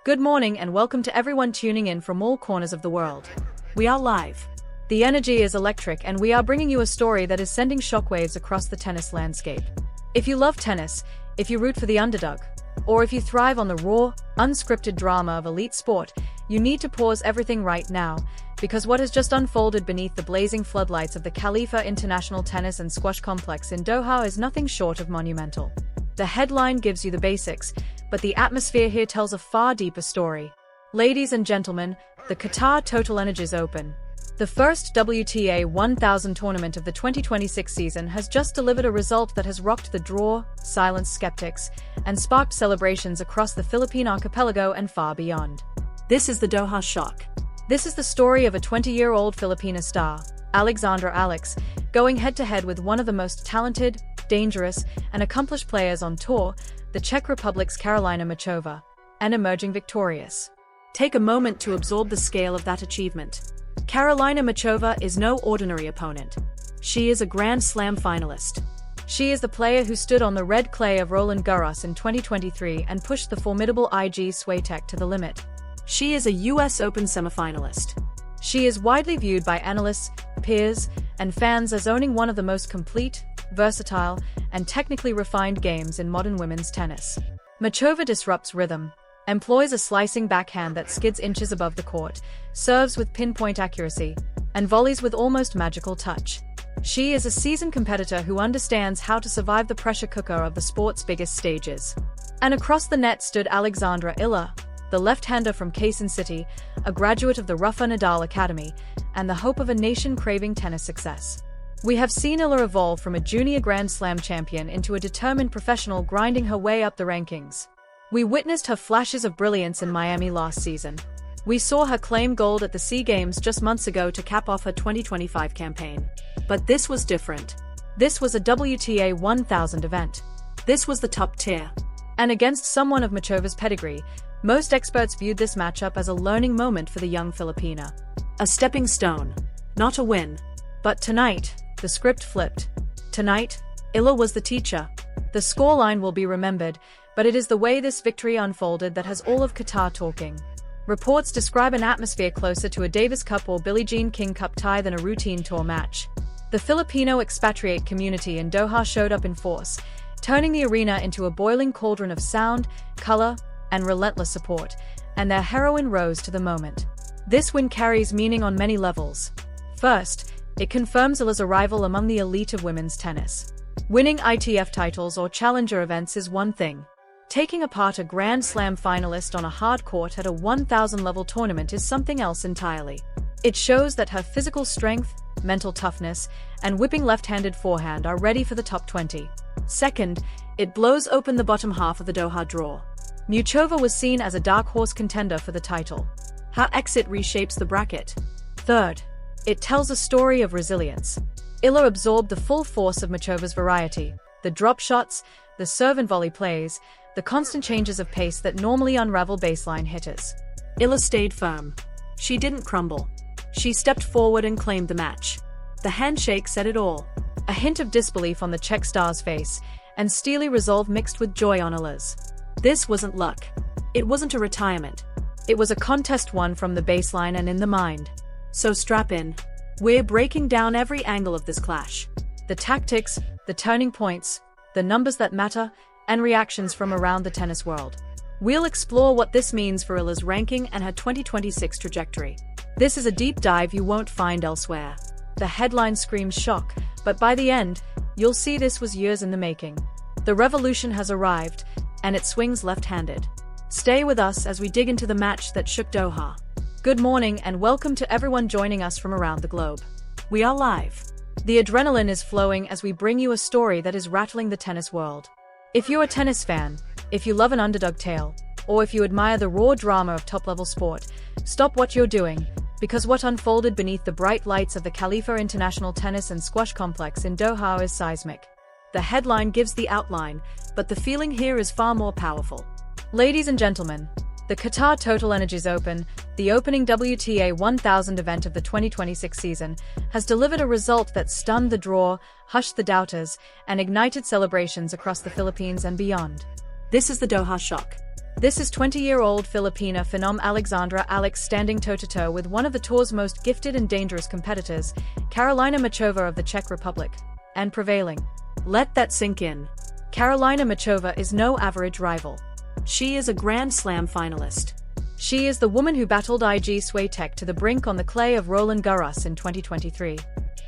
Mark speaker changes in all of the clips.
Speaker 1: Good morning and welcome to everyone tuning in from all corners of the world. We are live. The energy is electric and we are bringing you a story that is sending shockwaves across the tennis landscape. If you love tennis, if you root for the underdog, or if you thrive on the raw, unscripted drama of elite sport, you need to pause everything right now, because what has just unfolded beneath the blazing floodlights of the Khalifa International Tennis and Squash Complex in Doha is nothing short of monumental. The headline gives you the basics, but the atmosphere here tells a far deeper story. Ladies and gentlemen, the Qatar Total Energies Open, the first WTA 1000 tournament of the 2026 season, has just delivered a result that has rocked the draw, silenced skeptics, and sparked celebrations across the Philippine archipelago and far beyond. This is the Doha shock. This is the story of a 20-year-old Filipina star, Alexandra Alex, going head-to-head with one of the most talented, dangerous, and accomplished players on tour, the Czech Republic's Karolina Muchova, and emerging victorious. Take a moment to absorb the scale of that achievement. Karolina Muchova is no ordinary opponent. She is a Grand Slam finalist. She is the player who stood on the red clay of Roland Garros in 2023 and pushed the formidable IG Swiatek to the limit. She is a US Open semifinalist. She is widely viewed by analysts, peers, and fans as owning one of the most complete, versatile, and technically refined games in modern women's tennis. Machova disrupts rhythm, employs a slicing backhand that skids inches above the court, serves with pinpoint accuracy, and volleys with almost magical touch. She is a seasoned competitor who understands how to survive the pressure cooker of the sport's biggest stages. And across the net stood Alexandra Eala, the left-hander from Quezon City, a graduate of the Rafa Nadal Academy, and the hope of a nation craving tennis success. We have seen Eala evolve from a junior Grand Slam champion into a determined professional grinding her way up the rankings. We witnessed her flashes of brilliance in Miami last season. We saw her claim gold at the SEA Games just months ago to cap off her 2025 campaign. But this was different. This was a WTA 1000 event. This was the top tier. And against someone of Machova's pedigree, most experts viewed this matchup as a learning moment for the young Filipina. A stepping stone, not a win. But tonight, the script flipped. Tonight, Eala was the teacher. The scoreline will be remembered, but it is the way this victory unfolded that has all of Qatar talking. Reports describe an atmosphere closer to a Davis Cup or Billie Jean King Cup tie than a routine tour match. The Filipino expatriate community in Doha showed up in force, turning the arena into a boiling cauldron of sound, color, and relentless support, and their heroine rose to the moment. This win carries meaning on many levels. First, it confirms Eala's arrival among the elite of women's tennis. Winning ITF titles or challenger events is one thing. Taking apart a Grand Slam finalist on a hard court at a 1000-level tournament is something else entirely. It shows that her physical strength, mental toughness, and whipping left-handed forehand are ready for the top 20. Second, it blows open the bottom half of the Doha draw. Muchova was seen as a dark horse contender for the title. Her exit reshapes the bracket. Third, it tells a story of resilience. Eala absorbed the full force of Machova's variety, the drop shots, the serve and volley plays, the constant changes of pace that normally unravel baseline hitters. Eala stayed firm. She didn't crumble. She stepped forward and claimed the match. The handshake said it all. A hint of disbelief on the Czech star's face, and steely resolve mixed with joy on Eala's. This wasn't luck. It wasn't a retirement. It was a contest won from the baseline and in the mind. So strap in. We're breaking down every angle of this clash. The tactics, the turning points, the numbers that matter, and reactions from around the tennis world. We'll explore what this means for Eala's ranking and her 2026 trajectory. This is a deep dive you won't find elsewhere. The headline screams shock, but by the end, you'll see this was years in the making. The revolution has arrived, and it swings left-handed. Stay with us as we dig into the match that shook Doha. Good morning and welcome to everyone joining us from around the globe. We are live. The adrenaline is flowing as we bring you a story that is rattling the tennis world. If you're a tennis fan, if you love an underdog tale, or if you admire the raw drama of top-level sport, stop what you're doing, because what unfolded beneath the bright lights of the Khalifa International Tennis and Squash Complex in Doha is seismic. The headline gives the outline, but the feeling here is far more powerful. Ladies and gentlemen, the Qatar Total Energies Open, the opening WTA 1000 event of the 2026 season, has delivered a result that stunned the draw, hushed the doubters, and ignited celebrations across the Philippines and beyond. This is the Doha shock. This is 20-year-old Filipina phenom Alexandra Eala standing toe-to-toe with one of the tour's most gifted and dangerous competitors, Karolina Muchova of the Czech Republic, and prevailing. Let that sink in. Karolina Muchova is no average rival.
Speaker 2: She is a Grand Slam finalist.
Speaker 1: She is the woman who battled Iga Swiatek to the brink on the clay of Roland Garros in 2023.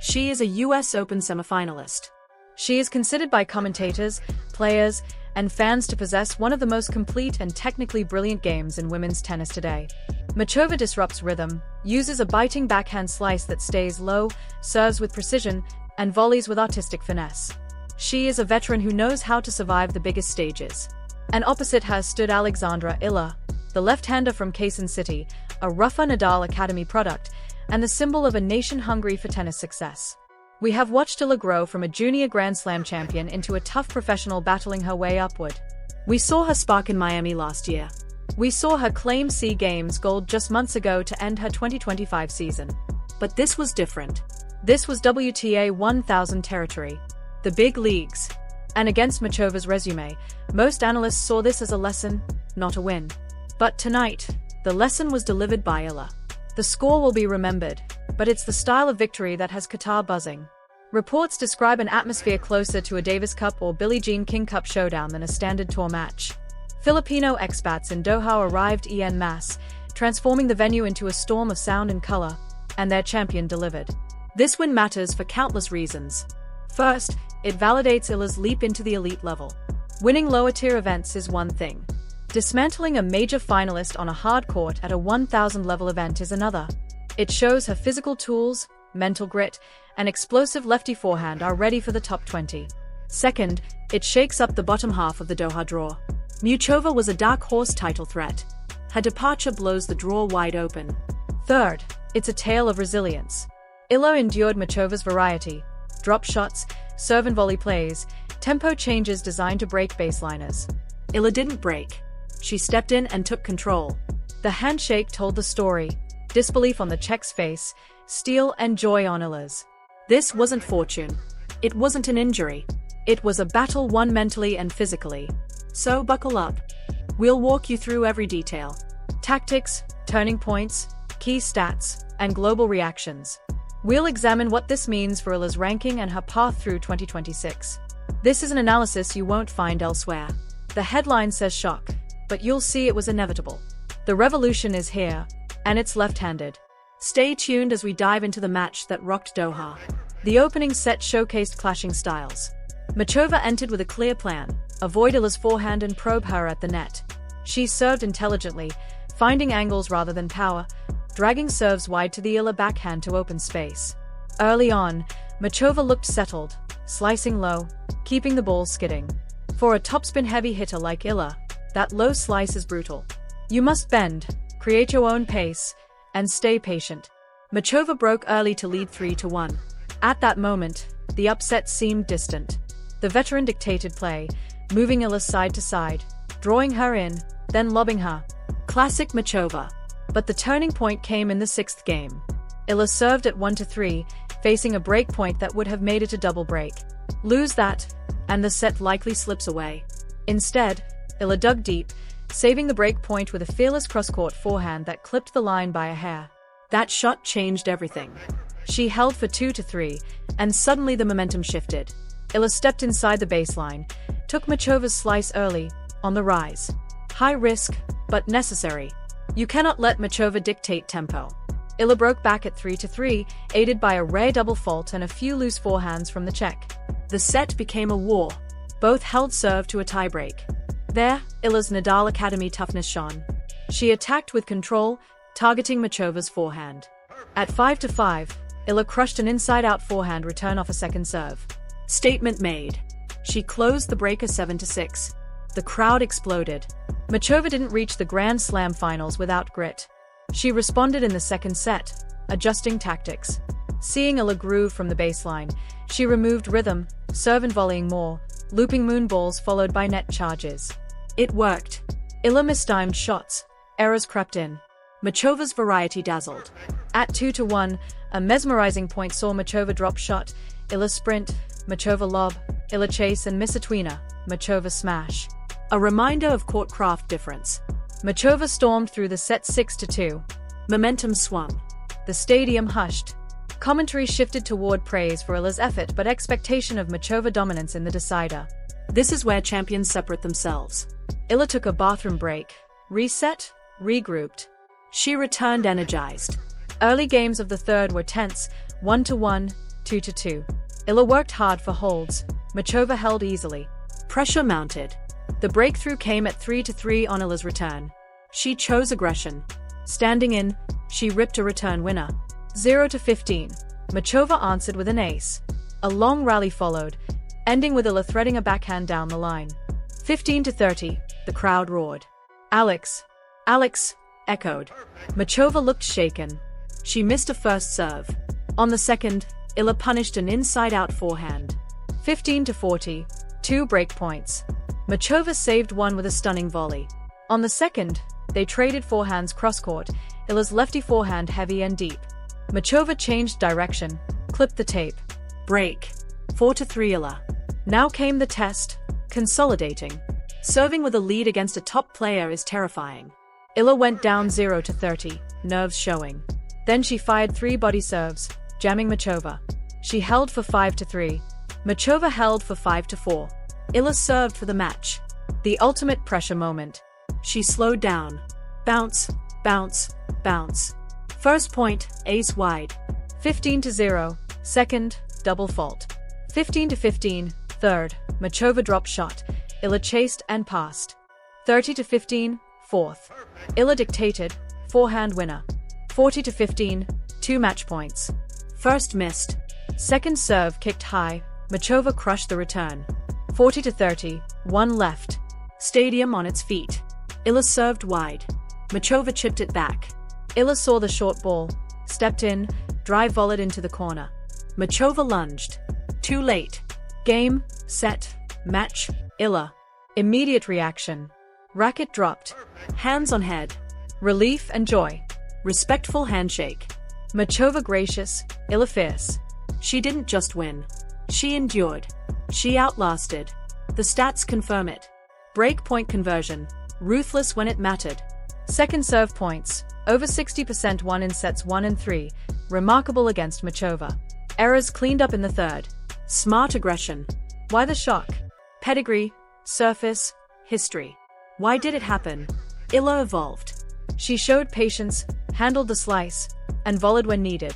Speaker 2: She is a US Open semifinalist.
Speaker 1: She is considered by commentators, players, and fans to possess one of the most complete and technically brilliant games in women's tennis today. Machova disrupts rhythm, uses a biting backhand slice that stays low, serves with precision, and volleys with artistic finesse. She is a veteran who knows how to survive the biggest stages. And opposite her stood Alexandra Eala, the left-hander from Quezon City, a rougher Nadal Academy product, and the symbol of a nation hungry for tennis success. We have watched Eala grow from a junior Grand Slam champion into a tough professional battling her way upward.
Speaker 2: We saw her spark in Miami last year.
Speaker 1: We saw her claim SEA Games gold just months ago to end her 2025 season.
Speaker 2: But this was different.
Speaker 1: This was WTA 1000 territory. The big leagues. And against Machova's resume, most analysts saw this as a lesson, not a win. But tonight, the lesson was delivered by Eala. The score will be remembered, but it's the style of victory that has Qatar buzzing. Reports describe an atmosphere closer to a Davis Cup or Billie Jean King Cup showdown than a standard tour match. Filipino expats in Doha arrived en masse, transforming the venue into a storm of sound and color, and their champion delivered. This win matters for countless reasons. First, it validates Eala's leap into the elite level. Winning lower-tier events is one thing. Dismantling a major finalist on a hard court at a 1000-level event is another. It shows her physical tools, mental grit, and explosive lefty forehand are ready for the top 20. Second, it shakes up the bottom half of the Doha draw.
Speaker 2: Muchova was a dark horse title threat. Her departure blows the draw wide open.
Speaker 1: Third, it's a tale of resilience. Eala endured Machova's variety, drop shots, serve and volley plays, tempo changes designed to break baseliners.
Speaker 2: Eala didn't break. She stepped in and took control.
Speaker 1: The handshake told the story. Disbelief on the Czech's face, steel and joy on Eala's.
Speaker 2: This wasn't fortune. It wasn't an injury.
Speaker 1: It was a battle won mentally and physically.
Speaker 2: So buckle up. We'll walk you through every detail.
Speaker 1: Tactics, turning points, key stats, and global reactions. We'll examine what this means for Eala's ranking and her path through 2026. This is an analysis you won't find elsewhere. The headline says shock, but you'll see it was inevitable. The revolution is here, and it's left-handed.
Speaker 2: Stay tuned as we dive into the match that rocked Doha.
Speaker 1: The opening set showcased clashing styles. Machova entered with a clear plan: avoid Eala's forehand and probe her at the net. She served intelligently, finding angles rather than power, dragging serves wide to the Eala backhand to open space. Early on, Machova looked settled, slicing low, keeping the ball skidding. For a topspin-heavy hitter like Eala, that low slice is brutal. You must bend, create your own pace, and stay patient. Machova broke early to lead 3-1. At that moment, the upset seemed distant. The veteran dictated play, moving Eala side to side, drawing her in, then lobbing her.
Speaker 2: Classic Machova.
Speaker 1: But the turning point came in the sixth game. Eala served at 1-3, facing a break point that would have made it a double break. Lose that, and the set likely slips away. Instead, Eala dug deep, saving the break point with a fearless cross-court forehand that clipped the line by a hair.
Speaker 2: That shot changed everything.
Speaker 1: She held for 2-3, and suddenly the momentum shifted. Eala stepped inside the baseline, took Machova's slice early, on the rise. High risk, but necessary. You cannot let Machova dictate tempo. Eala broke back at 3-3, aided by a rare double fault and a few loose forehands from the Czech.
Speaker 2: The set became a war.
Speaker 1: Both held serve to a tiebreak. There, Eala's Nadal Academy toughness shone. She attacked with control, targeting Machova's forehand. At 5-5, Eala crushed an inside-out forehand return off a second serve.
Speaker 2: Statement made. She closed the break 7-6. The crowd exploded.
Speaker 1: Machova didn't reach the Grand Slam finals without grit. She responded in the second set, adjusting tactics. Seeing Eala groove from the baseline, she removed rhythm, serve and volleying more, looping moon balls followed by net charges.
Speaker 2: It worked.
Speaker 1: Eala mistimed shots. Errors crept in.
Speaker 2: Machova's variety dazzled.
Speaker 1: At 2-1, a mesmerizing point saw Machova drop shot, Eala sprint, Machova lob, Eala chase and miss a tweener, Machova smash.
Speaker 2: A reminder of court-craft difference.
Speaker 1: Machova stormed through the set 6-2.
Speaker 2: Momentum swung.
Speaker 1: The stadium hushed. Commentary shifted toward praise for Eala's effort but expectation of Machova dominance in the decider.
Speaker 2: This is where champions separate themselves.
Speaker 1: Eala took a bathroom break, reset, regrouped.
Speaker 2: She returned energized.
Speaker 1: Early games of the third were tense, 1-1, 2-2. Eala worked hard for holds. Machova held easily.
Speaker 2: Pressure mounted. The breakthrough came at 3-3 on Eala's return. She chose aggression. Standing in, she ripped a return winner.
Speaker 1: 0-15. Machova answered with an ace. A long rally followed, ending with Eala threading a backhand down the line. 15-30. The crowd roared. Alex!
Speaker 2: Alex! Echoed.
Speaker 1: Machova looked shaken.
Speaker 2: She missed a first serve. On the second, Eala punished an inside-out forehand.
Speaker 1: 15-40. 2 break points. Machova saved one with a stunning volley. On the second, they traded forehands cross-court, Eala's lefty forehand heavy and deep. Machova changed direction, clipped the tape.
Speaker 2: Break. 4-3 Eala.
Speaker 1: Now came the test, consolidating.
Speaker 2: Serving with a lead against a top player is terrifying.
Speaker 1: Eala went down 0-30, nerves showing. Then she fired 3 body serves, jamming Machova. She held for 5-3. Machova held for 5-4.
Speaker 2: Eala served for the match.
Speaker 1: The ultimate pressure moment.
Speaker 2: She slowed down. Bounce, bounce, bounce. First point, ace wide.
Speaker 1: 15-0. Second, double fault. 15-15. Third, Machova drop shot. Eala chased and passed. 30-15. Fourth. Eala dictated. Forehand winner. 40-15. 2 match points.
Speaker 2: First missed.
Speaker 1: Second serve kicked high. Machova crushed the return. 40-30. 1 left.
Speaker 2: Stadium on its feet. Eala served wide. Machova chipped it back.
Speaker 1: Eala saw the short ball, stepped in, drive volleyed into the corner.
Speaker 2: Machova lunged. Too late.
Speaker 1: Game, set, match, Eala. Immediate reaction. Racket dropped.
Speaker 2: Hands on head.
Speaker 1: Relief and joy.
Speaker 2: Respectful handshake.
Speaker 1: Machova gracious, Eala fierce.
Speaker 2: She didn't just win. She endured. She outlasted. The stats confirm it. Break point conversion. Ruthless when it mattered.
Speaker 1: Second serve points. Over 60% won in sets 1 and 3. Remarkable against Machova. Errors cleaned up in the third.
Speaker 2: Smart aggression.
Speaker 1: Why the shock?
Speaker 2: Pedigree. Surface. History. Why did it happen? Eala evolved.
Speaker 1: She showed patience, handled the slice, and volleyed when needed.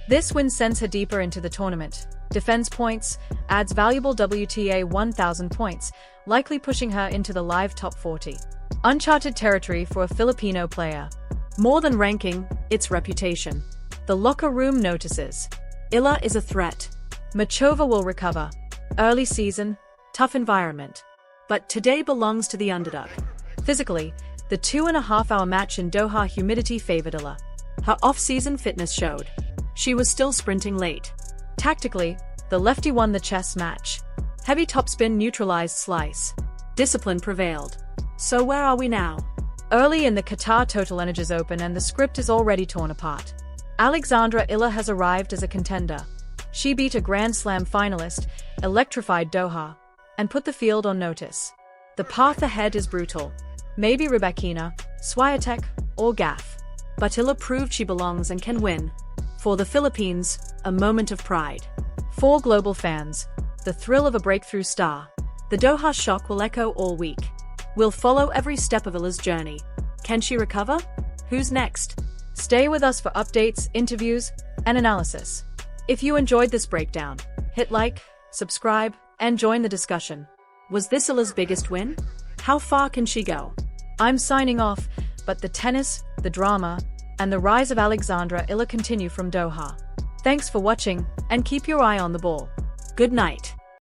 Speaker 1: This win sends her deeper into the tournament. Defends points, adds valuable WTA 1000 points, likely pushing her into the live top 40. Uncharted territory for a Filipino player.
Speaker 2: More than ranking, it's reputation.
Speaker 1: The locker room notices.
Speaker 2: Eala is a threat.
Speaker 1: Machova will recover. Early season, tough environment.
Speaker 2: But today belongs to the underdog.
Speaker 1: Physically, the 2.5-hour match in Doha humidity favored Eala.
Speaker 2: Her off-season fitness showed. She was still sprinting late.
Speaker 1: Tactically, the lefty won the chess match. Heavy topspin neutralized slice.
Speaker 2: Discipline prevailed. So where are we now?
Speaker 1: Early in the Qatar Total Energies Open and the script is already torn apart. Alexandra Eala has arrived as a contender. She beat a Grand Slam finalist, electrified Doha, and put the field on notice. The path ahead is brutal. Maybe Rybakina, Swiatek, or Gaff.
Speaker 2: But Eala proved she belongs and can win. For the Philippines, a moment of pride.
Speaker 1: For global fans, the thrill of a breakthrough star.
Speaker 2: The Doha shock will echo all week. We'll follow every step of Eala's journey. Can she recover? Who's next?
Speaker 1: Stay with us for updates, interviews, and analysis. If you enjoyed this breakdown, hit like, subscribe, and join the discussion.
Speaker 2: Was this Eala's biggest win? How far can she go?
Speaker 1: I'm signing off, but the tennis, the drama, and the rise of Alexandra Eala continue from Doha. Thanks for watching, and keep your eye on the ball.
Speaker 2: Good night.